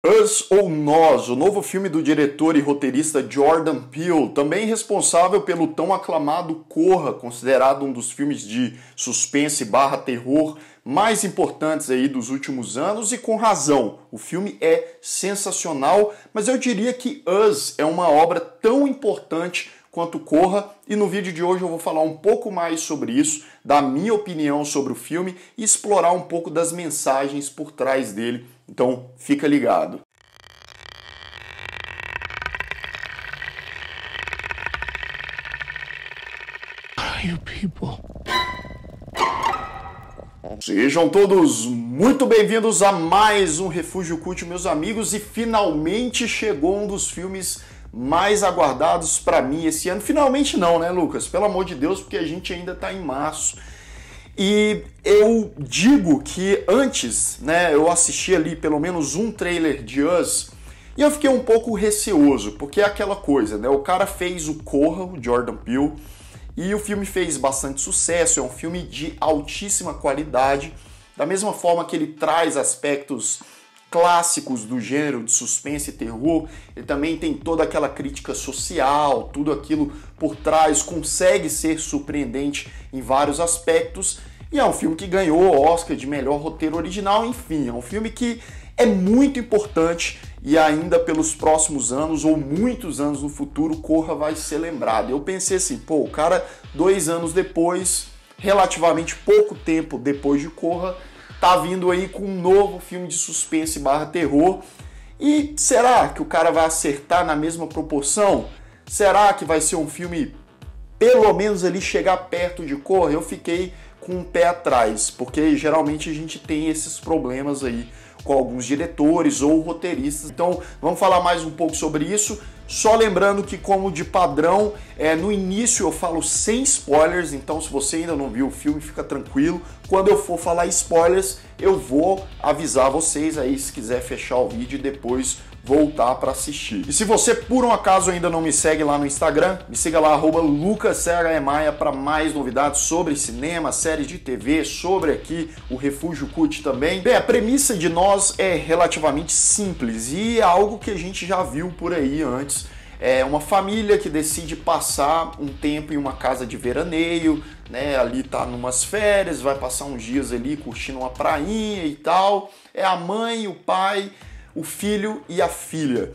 Us ou Nós, o novo filme do diretor e roteirista Jordan Peele, também responsável pelo tão aclamado Corra, considerado um dos filmes de suspense / terror mais importantes aí dos últimos anos, e com razão. O filme é sensacional, mas eu diria que Us é uma obra tão importante quanto Corra, e no vídeo de hoje eu vou falar um pouco mais sobre isso, dar minha opinião sobre o filme e explorar um pouco das mensagens por trás dele. Então, fica ligado. Sejam todos muito bem-vindos a mais um Refúgio Cult, meus amigos, e finalmente chegou um dos filmes mais aguardados para mim esse ano. Finalmente não, né, Lucas? Pelo amor de Deus, porque a gente ainda tá em março. E eu digo que antes, né, eu assisti ali pelo menos um trailer de Us e eu fiquei um pouco receoso, porque é aquela coisa, né? O cara fez o Corra, o Jordan Peele, e o filme fez bastante sucesso, é um filme de altíssima qualidade, da mesma forma que ele traz aspectos clássicos do gênero de suspense e terror, ele também tem toda aquela crítica social, tudo aquilo por trás, consegue ser surpreendente em vários aspectos, e é um filme que ganhou o Oscar de melhor roteiro original. Enfim, é um filme que é muito importante e ainda pelos próximos anos ou muitos anos no futuro, Corra vai ser lembrado. Eu pensei assim, pô, o cara 2 anos depois, relativamente pouco tempo depois de Corra, tá vindo aí com um novo filme de suspense / terror. E será que o cara vai acertar na mesma proporção? Será que vai ser um filme, pelo menos ali, chegar perto de Corra? Eu fiquei com um pé atrás, porque geralmente a gente tem esses problemas aí com alguns diretores ou roteiristas. Então vamos falar mais um pouco sobre isso. Só lembrando que, como de padrão, no início eu falo sem spoilers, então se você ainda não viu o filme, fica tranquilo. Quando eu for falar spoilers, eu vou avisar vocês aí, se quiser fechar o vídeo e depois voltar para assistir. E se você por um acaso ainda não me segue lá no Instagram, me siga lá, @LucasCHEMaia, para mais novidades sobre cinema, séries de TV, sobre aqui o Refúgio Cult também. Bem, a premissa de Nós é relativamente simples e é algo que a gente já viu por aí antes. É uma família que decide passar um tempo em uma casa de veraneio, né? Ali tá numas férias, vai passar uns dias ali curtindo uma prainha e tal. É a mãe, o pai, o filho e a filha.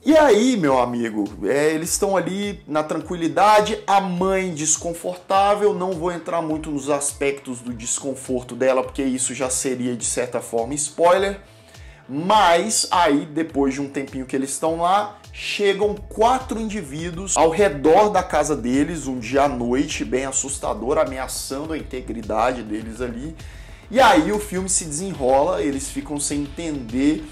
E aí, meu amigo, eles estão ali na tranquilidade, a mãe desconfortável, não vou entrar muito nos aspectos do desconforto dela, porque isso já seria, de certa forma, spoiler, mas aí, depois de um tempinho que eles estão lá, chegam 4 indivíduos ao redor da casa deles, um dia à noite, bem assustador, ameaçando a integridade deles ali. E aí o filme se desenrola, eles ficam sem entender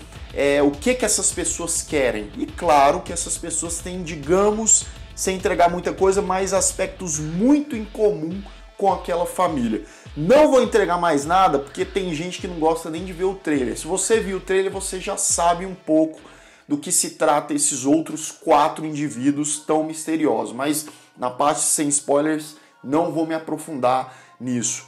o que essas pessoas querem. E claro que essas pessoas têm, digamos, sem entregar muita coisa, mas aspectos muito em comum com aquela família. Não vou entregar mais nada, porque tem gente que não gosta nem de ver o trailer. Se você viu o trailer, você já sabe um pouco do que se trata esses outros 4 indivíduos tão misteriosos. Mas na parte sem spoilers, não vou me aprofundar nisso.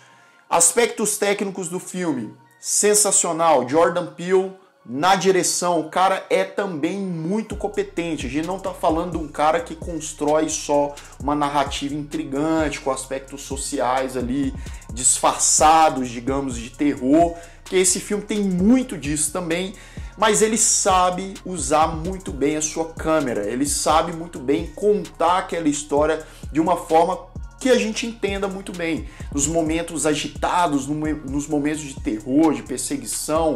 Aspectos técnicos do filme, sensacional. Jordan Peele na direção, o cara é também muito competente. A gente não tá falando de um cara que constrói só uma narrativa intrigante, com aspectos sociais ali disfarçados, digamos, de terror, porque esse filme tem muito disso também, mas ele sabe usar muito bem a sua câmera, ele sabe muito bem contar aquela história de uma forma que a gente entenda muito bem, nos momentos agitados, nos momentos de terror, de perseguição.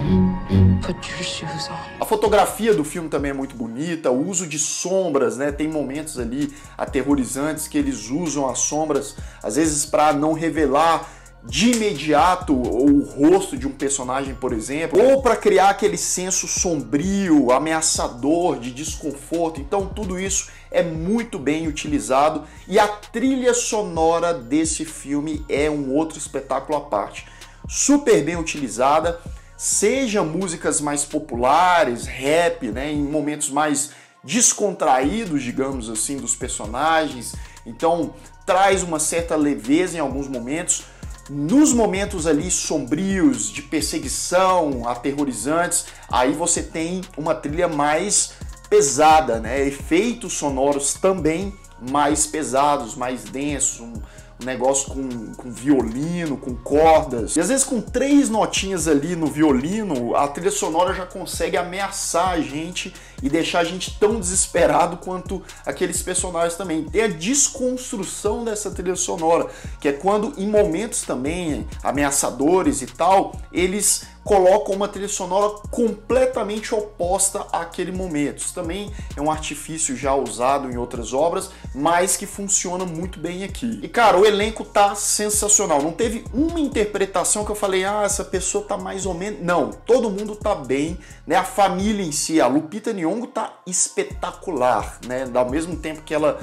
A fotografia do filme também é muito bonita, o uso de sombras, né? Tem momentos ali aterrorizantes que eles usam as sombras, às vezes para não revelar de imediato o rosto de um personagem, por exemplo, ou para criar aquele senso sombrio, ameaçador, de desconforto. Então tudo isso é muito bem utilizado e a trilha sonora desse filme é um outro espetáculo à parte. Super bem utilizada, seja músicas mais populares, rap, né, em momentos mais descontraídos, digamos assim, dos personagens. Então traz uma certa leveza em alguns momentos, Nos momentos ali sombrios, de perseguição, aterrorizantes, aí você tem uma trilha mais pesada, né? Efeitos sonoros também mais pesados, mais densos, um negócio com violino, com cordas. E às vezes com 3 notinhas ali no violino, a trilha sonora já consegue ameaçar a gente e deixar a gente tão desesperado quanto aqueles personagens também. Tem a desconstrução dessa trilha sonora, que é quando em momentos também ameaçadores e tal, eles colocam uma trilha sonora completamente oposta àquele momento. Isso também é um artifício já usado em outras obras, mas que funciona muito bem aqui. E cara, o elenco tá sensacional. Não teve uma interpretação que eu falei, ah, essa pessoa tá mais ou menos... Não, todo mundo tá bem, né? A família em si, a Lupita Nyong'o tá espetacular, né? Ao mesmo tempo que ela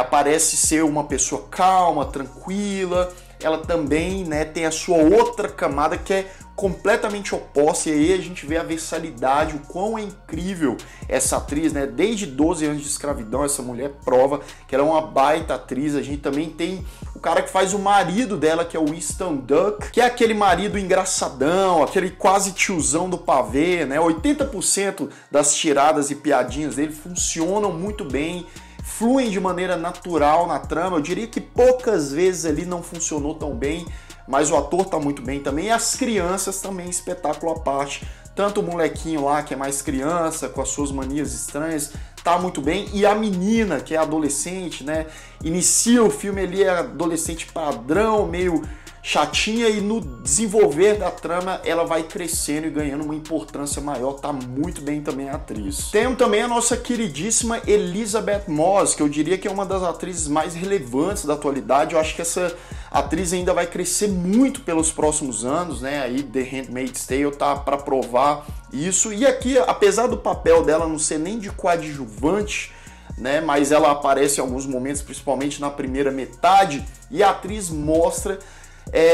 parece ser uma pessoa calma, tranquila, ela também, né, tem a sua outra camada que é completamente oposta, e aí a gente vê a versatilidade, o quão é incrível essa atriz, né? Desde 12 anos de escravidão, essa mulher prova que ela é uma baita atriz. A gente também tem o cara que faz o marido dela, que é o Winston Duke, que é aquele marido engraçadão, aquele quase tiozão do pavê, né? 80% das tiradas e piadinhas dele funcionam muito bem, fluem de maneira natural na trama. Eu diria que poucas vezes ali não funcionou tão bem, mas o ator tá muito bem também, e as crianças também, espetáculo à parte. Tanto o molequinho lá, que é mais criança, com as suas manias estranhas, tá muito bem, e a menina, que é adolescente, né, inicia o filme ali, é adolescente padrão, meio chatinha, e no desenvolver da trama ela vai crescendo e ganhando uma importância maior. Tá muito bem também a atriz. Temos também a nossa queridíssima Elisabeth Moss, que eu diria que é uma das atrizes mais relevantes da atualidade. Eu acho que essa atriz ainda vai crescer muito pelos próximos anos, né? Aí The Handmaid's Tale tá para provar isso. E aqui, apesar do papel dela não ser nem de coadjuvante, né, mas ela aparece em alguns momentos, principalmente na primeira metade, e a atriz mostra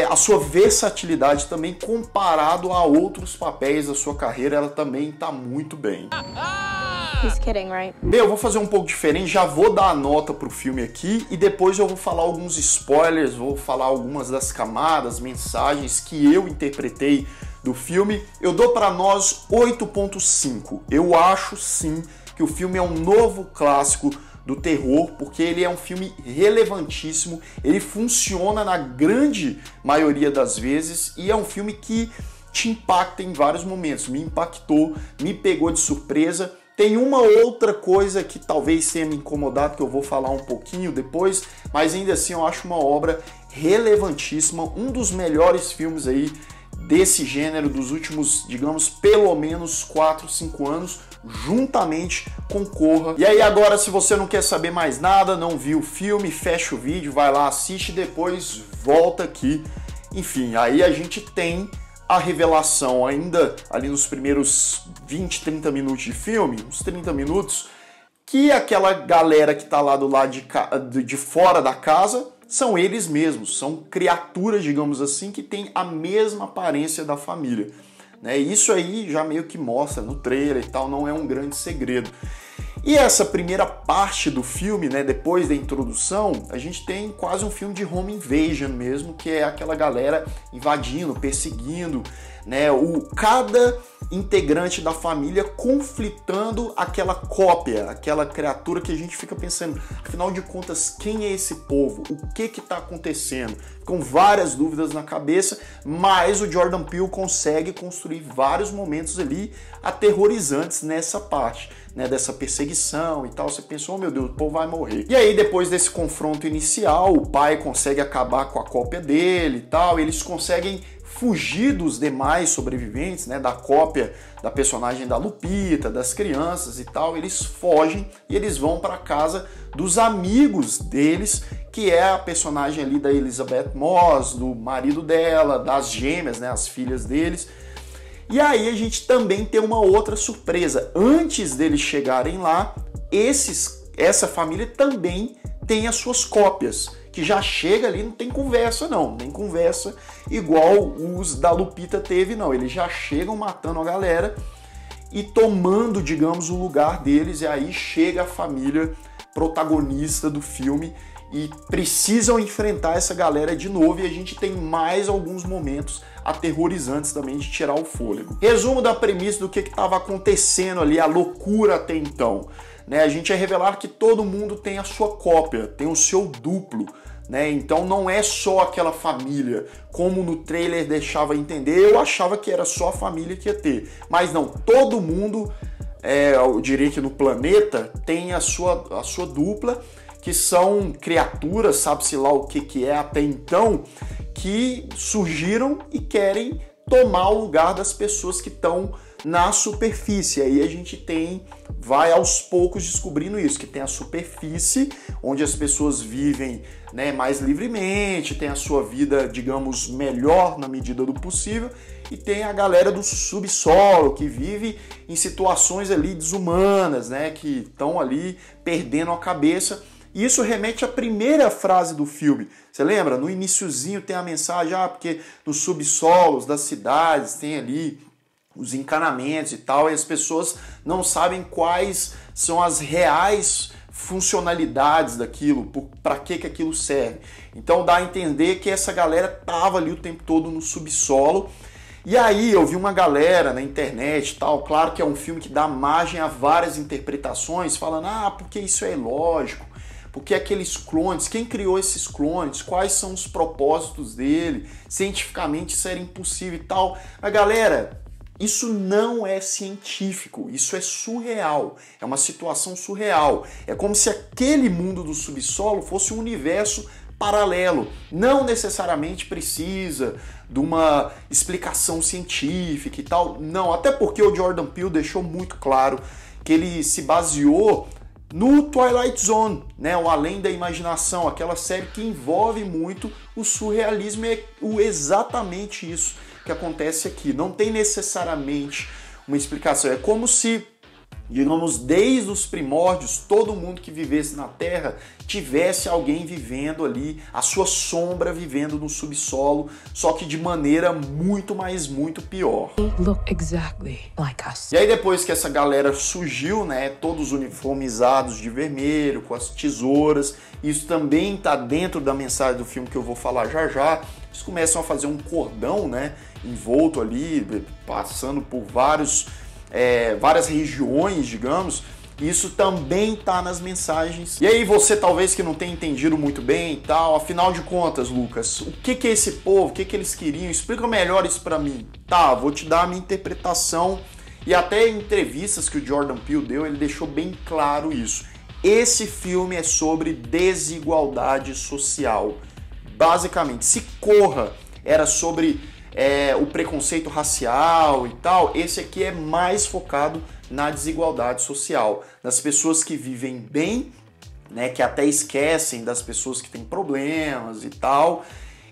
a sua versatilidade também comparado a outros papéis da sua carreira. Ela também tá muito bem. He's kidding, right? Bem, eu vou fazer um pouco diferente, já vou dar a nota pro filme aqui e depois eu vou falar alguns spoilers, vou falar algumas das camadas, mensagens que eu interpretei do filme. Eu dou para nós 8.5. Eu acho sim que o filme é um novo clássico do terror, porque ele é um filme relevantíssimo, ele funciona na grande maioria das vezes e é um filme que te impacta em vários momentos. Me impactou, me pegou de surpresa. Tem uma outra coisa que talvez tenha me incomodado, que eu vou falar um pouquinho depois, mas ainda assim eu acho uma obra relevantíssima, um dos melhores filmes aí desse gênero dos últimos, digamos, pelo menos 4, 5 anos, juntamente com Corra. E aí agora, se você não quer saber mais nada, não viu o filme, fecha o vídeo, vai lá, assiste e depois volta aqui. Enfim, aí a gente tem a revelação ainda ali nos primeiros 20, 30 minutos de filme, uns 30 minutos, que aquela galera que tá lá do lado de fora da casa são eles mesmos, são criaturas, digamos assim, que têm a mesma aparência da família, né? Isso aí já meio que mostra no trailer e tal, não é um grande segredo. E essa primeira parte do filme, né, depois da introdução, a gente tem quase um filme de home invasion mesmo, que é aquela galera invadindo, perseguindo, né, cada integrante da família conflitando aquela cópia, aquela criatura que a gente fica pensando, afinal de contas, quem é esse povo? O que está acontecendo? Com várias dúvidas na cabeça, mas o Jordan Peele consegue construir vários momentos ali aterrorizantes nessa parte, né, dessa perseguição e tal. Você pensou, oh, meu Deus, o povo vai morrer. E aí, depois desse confronto inicial, o pai consegue acabar com a cópia dele e tal, eles conseguem fugir dos demais sobreviventes, né, da cópia da personagem da Lupita, das crianças e tal. Eles fogem e eles vão para casa dos amigos deles, que é a personagem ali da Elisabeth Moss, do marido dela, das gêmeas, né, as filhas deles. E aí a gente também tem uma outra surpresa. Antes deles chegarem lá, essa família também tem as suas cópias, que já chega ali, não tem conversa não, nem conversa igual os da Lupita teve não. Eles já chegam matando a galera e tomando, digamos, o lugar deles, e aí chega a família protagonista do filme e precisam enfrentar essa galera de novo, e a gente tem mais alguns momentos aterrorizantes também de tirar o fôlego. Resumo da premissa do que estava acontecendo ali, a loucura até então. A gente é revelar que todo mundo tem a sua cópia, tem o seu duplo. Então não é só aquela família, como no trailer deixava entender. Eu achava que era só a família que ia ter, mas não, todo mundo, eu diria que no planeta, tem a sua dupla, que são criaturas, sabe-se lá o que é até então, que surgiram e querem tomar o lugar das pessoas que estão na superfície. Aí a gente vai aos poucos descobrindo isso, que tem a superfície, onde as pessoas vivem, mais livremente, tem a sua vida, digamos, melhor na medida do possível, e tem a galera do subsolo, que vive em situações ali desumanas, que estão ali perdendo a cabeça. E isso remete à primeira frase do filme. Você lembra? No iniciozinho tem a mensagem, porque nos subsolos das cidades tem ali os encanamentos e tal, e as pessoas não sabem quais são as reais funcionalidades daquilo, para que aquilo serve. Então dá a entender que essa galera tava ali o tempo todo no subsolo. E aí eu vi uma galera na internet e tal, claro que é um filme que dá margem a várias interpretações, falando, porque isso é ilógico, porque aqueles clones, quem criou esses clones, quais são os propósitos dele, cientificamente isso era impossível e tal. Mas galera, isso não é científico, isso é surreal, é uma situação surreal. É como se aquele mundo do subsolo fosse um universo paralelo. Não necessariamente precisa de uma explicação científica e tal, não. Até porque o Jordan Peele deixou muito claro que ele se baseou no Twilight Zone, o Além da Imaginação, aquela série que envolve muito o surrealismo, é exatamente isso que acontece aqui. Não tem necessariamente uma explicação. É como se, digamos, desde os primórdios, todo mundo que vivesse na Terra tivesse alguém vivendo ali, a sua sombra vivendo no subsolo, só que de maneira muito pior. Look exactly like us. E aí depois que essa galera surgiu, todos uniformizados de vermelho, com as tesouras, isso também está dentro da mensagem do filme que eu vou falar já. Eles começam a fazer um cordão, envolto ali, passando por várias regiões, digamos. Isso também tá nas mensagens. E aí você talvez que não tenha entendido muito bem e tal, afinal de contas, Lucas, o que é esse povo, o que eles queriam? Explica melhor isso pra mim. Tá, vou te dar a minha interpretação, e até em entrevistas que o Jordan Peele deu, ele deixou bem claro isso. Esse filme é sobre desigualdade social. Basicamente, se Corra era sobre o preconceito racial e tal, esse aqui é mais focado na desigualdade social, das pessoas que vivem bem, que até esquecem das pessoas que têm problemas e tal,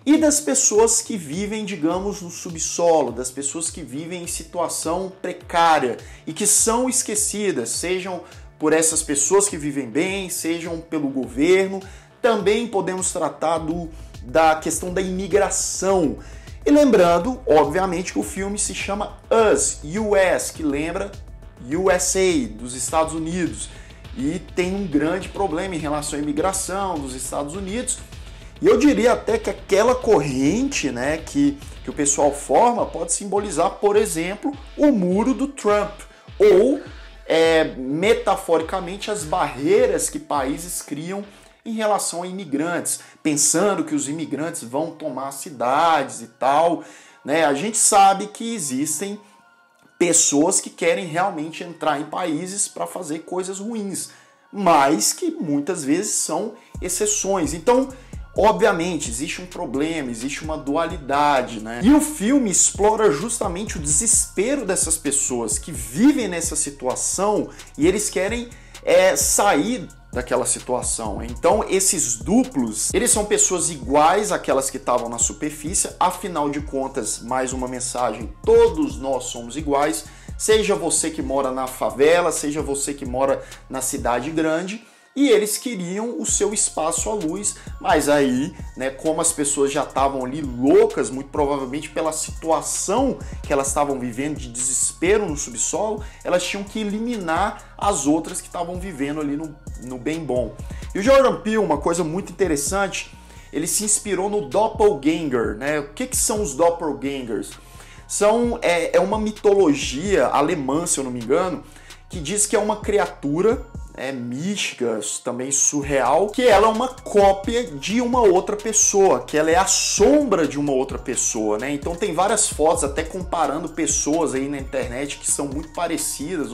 e das pessoas que vivem, digamos, no subsolo, das pessoas que vivem em situação precária e que são esquecidas, sejam por essas pessoas que vivem bem, sejam pelo governo. Também podemos tratar da questão da imigração. E lembrando, obviamente, que o filme se chama Us, US, que lembra USA, dos Estados Unidos. E tem um grande problema em relação à imigração dos Estados Unidos. E eu diria até que aquela corrente que o pessoal forma pode simbolizar, por exemplo, o muro do Trump. Ou, metaforicamente, as barreiras que países criam em relação a imigrantes, pensando que os imigrantes vão tomar cidades e tal. A gente sabe que existem pessoas que querem realmente entrar em países para fazer coisas ruins, mas que muitas vezes são exceções. Então, obviamente, existe um problema, existe uma dualidade, E o filme explora justamente o desespero dessas pessoas que vivem nessa situação e eles querem sair daquela situação. Então, esses duplos, eles são pessoas iguais àquelas que estavam na superfície. Afinal de contas, mais uma mensagem, todos nós somos iguais, seja você que mora na favela, seja você que mora na cidade grande. E eles queriam o seu espaço à luz, mas aí, como as pessoas já estavam ali loucas, muito provavelmente pela situação que elas estavam vivendo de desespero no subsolo, elas tinham que eliminar as outras que estavam vivendo ali no bem bom. E o Jordan Peele, uma coisa muito interessante, ele se inspirou no doppelganger, né? O que são os doppelgangers? É uma mitologia alemã, se eu não me engano, que diz que é uma criatura mística, também surreal, que ela é uma cópia de uma outra pessoa, que ela é a sombra de uma outra pessoa, né? Então tem várias fotos, até comparando pessoas aí na internet que são muito parecidas.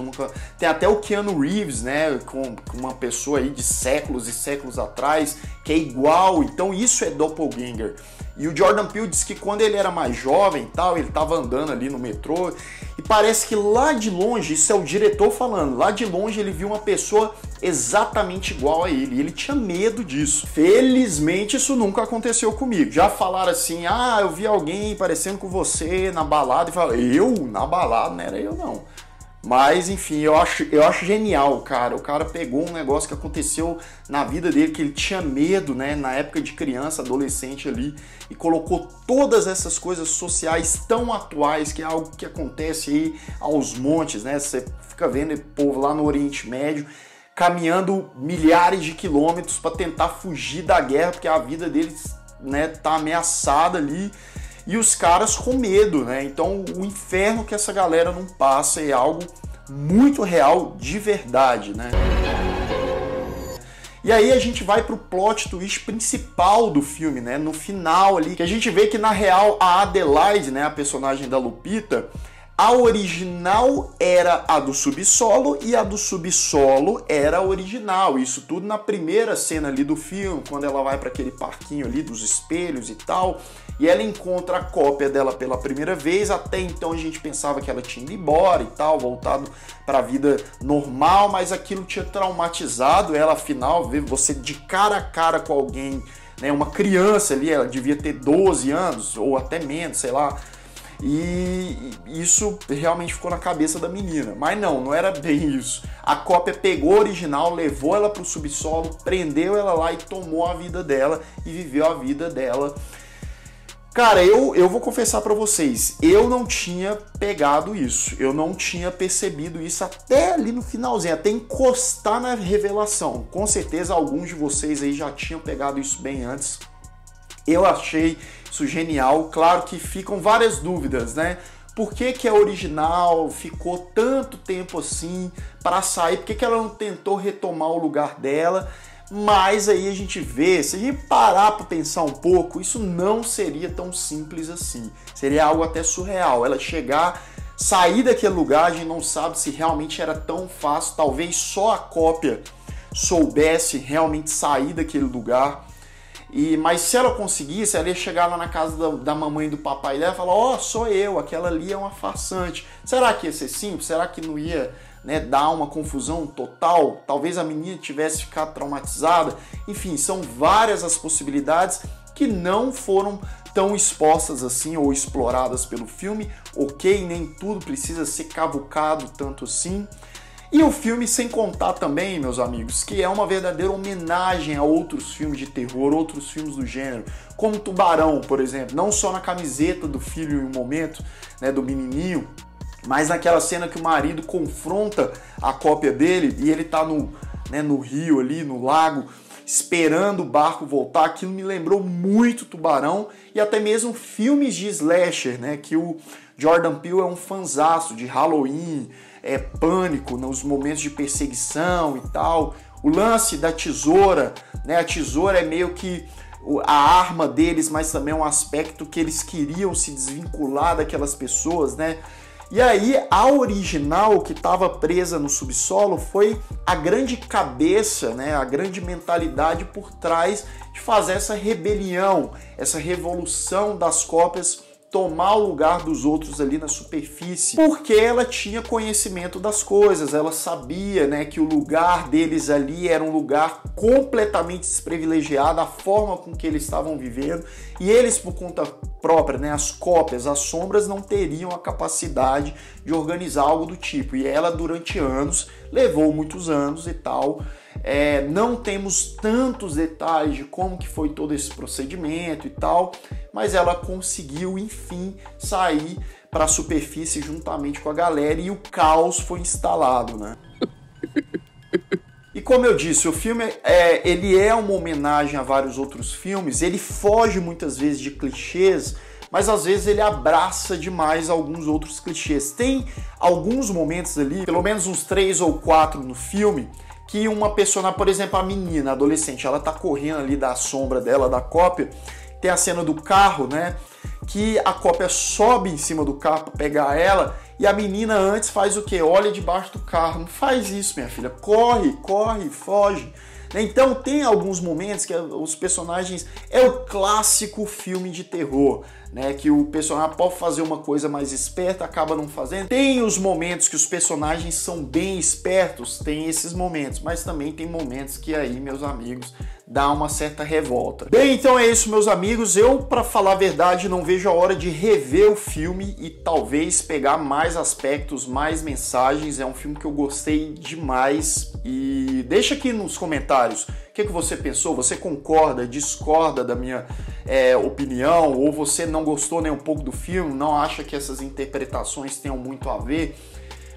Tem até o Keanu Reeves, né? Com uma pessoa aí de séculos e séculos atrás, que é igual. Então isso é doppelganger. E o Jordan Peele disse que quando ele era mais jovem e tal, ele estava andando ali no metrô e parece que lá de longe, isso é o diretor falando, lá de longe ele viu uma pessoa exatamente igual a ele e ele tinha medo disso. Felizmente isso nunca aconteceu comigo. Já falaram assim, eu vi alguém parecendo com você na balada e falaram, eu? Na balada? Não era eu não. Mas, enfim, eu acho genial, cara. O cara pegou um negócio que aconteceu na vida dele, que ele tinha medo, né, na época de criança, adolescente ali, e colocou todas essas coisas sociais tão atuais, que é algo que acontece aí aos montes, né? Você fica vendo o povo lá no Oriente Médio caminhando milhares de quilômetros para tentar fugir da guerra, porque a vida deles, né, tá ameaçada ali. E os caras com medo, né? Então o inferno que essa galera não passa é algo muito real de verdade, né? E aí a gente vai pro plot twist principal do filme, né? No final ali, que a gente vê que na real a Adelaide, né, a personagem da Lupita, a original era a do subsolo e a do subsolo era a original. Isso tudo na primeira cena ali do filme, quando ela vai para aquele parquinho ali dos espelhos e tal, e ela encontra a cópia dela pela primeira vez. Até então a gente pensava que ela tinha ido embora e tal, voltado para a vida normal, mas aquilo tinha traumatizado ela. Afinal, ver você de cara a cara com alguém, né, uma criança ali, ela devia ter 12 anos ou até menos, sei lá. E isso realmente ficou na cabeça da menina. Mas não era bem isso. A cópia pegou a original, levou ela pro subsolo, prendeu ela lá e tomou a vida dela e viveu a vida dela. Cara, eu vou confessar pra vocês, eu não tinha pegado isso, eu não tinha percebido isso até ali no finalzinho, até encostar na revelação. Com certeza alguns de vocês aí já tinham pegado isso bem antes. Eu achei isso genial. Claro que ficam várias dúvidas, né? Por que a original ficou tanto tempo assim para sair? Por que ela não tentou retomar o lugar dela? Mas aí a gente vê, se a gente parar para pensar um pouco, isso não seria tão simples assim. Seria algo até surreal. Ela chegar, sair daquele lugar, a gente não sabe se realmente era tão fácil. Talvez só a cópia soubesse realmente sair daquele lugar. Mas se ela conseguisse, ela ia chegar lá na casa da mamãe e do papai dela e falar, sou eu, aquela ali é uma farsante. Será que ia ser simples? Será que não ia, né, dar uma confusão total? Talvez a menina tivesse ficado traumatizada. Enfim, são várias as possibilidades que não foram tão expostas assim ou exploradas pelo filme. Ok, nem tudo precisa ser cavucado tanto assim. E o filme, sem contar também, meus amigos, que é uma verdadeira homenagem a outros filmes de terror, outros filmes do gênero, como Tubarão, por exemplo, não só na camiseta do filho em um momento, né, do menininho, mas naquela cena que o marido confronta a cópia dele e ele tá no rio ali, no lago, esperando o barco voltar. Aquilo me lembrou muito Tubarão e até mesmo filmes de slasher, né, que o Jordan Peele é um fanzaço de Halloween, Pânico, nos momentos de perseguição e tal. O lance da tesoura, né? A tesoura é meio que a arma deles, mas também um aspecto que eles queriam se desvincular daquelas pessoas, né? E aí a original que estava presa no subsolo foi a grande cabeça, né? A grande mentalidade por trás de fazer essa rebelião, essa revolução das cópias tomar o lugar dos outros ali na superfície, porque ela tinha conhecimento das coisas, ela sabia, né, que o lugar deles ali era um lugar completamente desprivilegiado, a forma com que eles estavam vivendo, e eles por conta própria, né, as cópias, as sombras não teriam a capacidade de organizar algo do tipo, e ela durante anos, levou muitos anos e tal. Não temos tantos detalhes de como que foi todo esse procedimento e tal, mas ela conseguiu, enfim, sair para a superfície juntamente com a galera e o caos foi instalado, né? E como eu disse, o filme ele é uma homenagem a vários outros filmes, ele foge muitas vezes de clichês, mas às vezes ele abraça demais alguns outros clichês. Tem alguns momentos ali, pelo menos uns 3 ou 4 no filme, que uma personagem, por exemplo, a menina, a adolescente, ela tá correndo ali da sombra dela, da cópia, tem a cena do carro, né, que a cópia sobe em cima do carro para pegar ela, e a menina antes faz o quê? Olha debaixo do carro. Não faz isso, minha filha. Corre, corre, foge. Então tem alguns momentos que os personagens... É o clássico filme de terror, né? Que o personagem pode fazer uma coisa mais esperta, acaba não fazendo. Tem os momentos que os personagens são bem espertos, tem esses momentos. Mas também tem momentos que aí, meus amigos, dá uma certa revolta. Bem, então é isso, meus amigos. Eu, pra falar a verdade, não vejo a hora de rever o filme e talvez pegar mais aspectos, mais mensagens. É um filme que eu gostei demais. E deixa aqui nos comentários o que você pensou. Você concorda, discorda da minha opinião? Ou você não gostou nem um pouco do filme? Não acha que essas interpretações tenham muito a ver?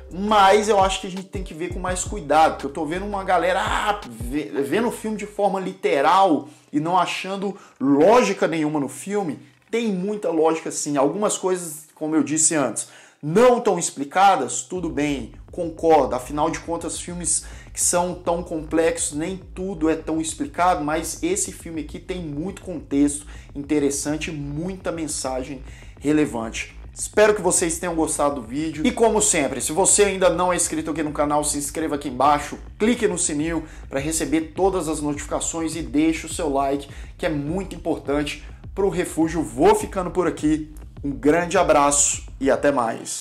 Mas eu acho que a gente tem que ver com mais cuidado, porque eu tô vendo uma galera vendo o filme de forma literal e não achando lógica nenhuma no filme. Tem muita lógica sim. Algumas coisas, como eu disse antes, não estão explicadas, tudo bem, concordo. Afinal de contas, filmes que são tão complexos, nem tudo é tão explicado, mas esse filme aqui tem muito contexto interessante, muita mensagem relevante. Espero que vocês tenham gostado do vídeo. E como sempre, se você ainda não é inscrito aqui no canal, se inscreva aqui embaixo, clique no sininho para receber todas as notificações e deixe o seu like, que é muito importante para o Refúgio. Vou ficando por aqui. Um grande abraço e até mais.